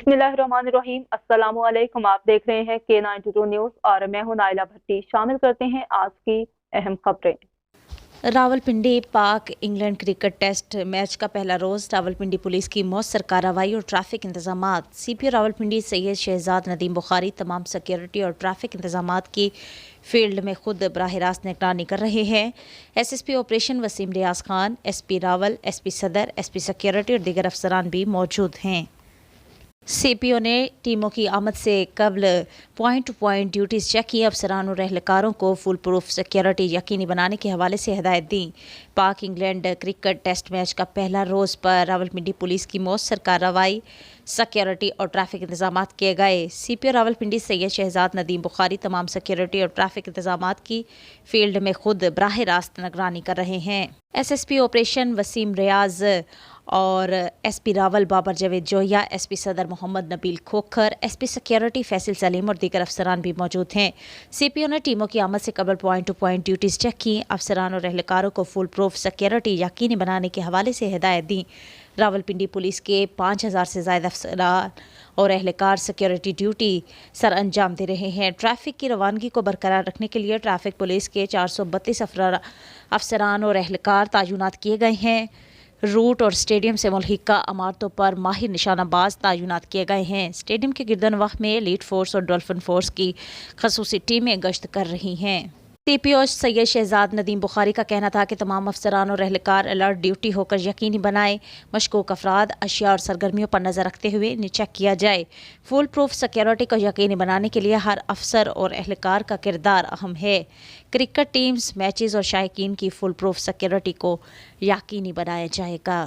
बिस्मिल्लाहिर्रहमानिर्रहीम। अस्सलाम वालेकुम। आप देख रहे हैं K92 न्यूज़ और मैं हूं नाइला भट्टी। शामिल करते हैं आज की अहम खबरें। रावलपिंडी पाक इंग्लैंड क्रिकेट टेस्ट मैच का पहला रोज़ रावलपिंडी पुलिस की मौसर कार्रवाई और ट्रैफिक इंतजामात। CPO रावलपिंडी सैयद शहजाद नदीम बुखारी तमाम सिक्योरिटी और ट्रैफिक इंतजामात की फील्ड में खुद बराह रास्त निगरानी कर रहे हैं। SSP ऑपरेशन वसीम रियाज खान, SP रावल, SP सदर, SP सिक्योरिटी और दीगर अफसरान भी मौजूद हैं। CPO ने टीमों की आमद से कबल point to point duties check की। अफसरान और एहलकारों को फुल प्रूफ सिक्योरिटी यकीनी बनाने के हवाले से हिदायत दी। पाक इंग्लैंड क्रिकेट टेस्ट मैच का पहला रोज़ पर रावलपिंडी पुलिस की मौसर कार्रवाई, सिक्योरिटी और ट्रैफिक इंतजामात किए गए। CPO रावलपिंडी सैयद शहजाद नदीम बुखारी तमाम सिक्योरिटी और ट्रैफिक इंतजामात की फील्ड में खुद बराह रास्त निगरानी कर रहे हैं। SSP ऑपरेशन वसीम रियाज और SP रावल बाबर जावेद जोया, SP सदर मोहम्मद नबील खोखर, SP सिक्योरिटी फैसल सलीम और दीगर अफसरान भी मौजूद हैं। CPO ने टीमों की आमद से कबल point to point duties check की। अफसरान और एहलकारों को फुल प्रूफ सिक्योरिटी यकीनी बनाने के हवाले से हिदायत दी। रावलपिंडी पुलिस के 5000 से ज़्यादा अफसरान और एहलकार सिक्योरिटी ड्यूटी सर अंजाम दे रहे हैं। ट्रैफिक की रवानगी को बरकरार रखने के लिए ट्रैफिक पुलिस के 432 अफसरान और एहलकार तैनात किए गए हैं। रूट और स्टेडियम से मुल्हिका इमारतों पर माहिर निशानाबाज तैनात किए गए हैं। स्टेडियम के गिरदनवाह में एलीट फोर्स और डॉल्फिन फोर्स की खसूसी टीमें गश्त कर रही हैं। CPO सैयद शहजाद नदीम बुखारी का कहना था कि तमाम अफसरान और एहलकार अलर्ट ड्यूटी होकर यकीनी बनाए, मशकूक अफराद, अशिया और सरगर्मियों पर नज़र रखते हुए इन्हें चेक किया जाए। फुल प्रूफ सिक्योरिटी को यकीनी बनाने के लिए हर अफसर और एहलकार का किरदार अहम है। क्रिकेट टीम्स, मैचेस और शायकीन की फुल प्रूफ सिक्योरिटी को यकीनी बनाया जाएगा।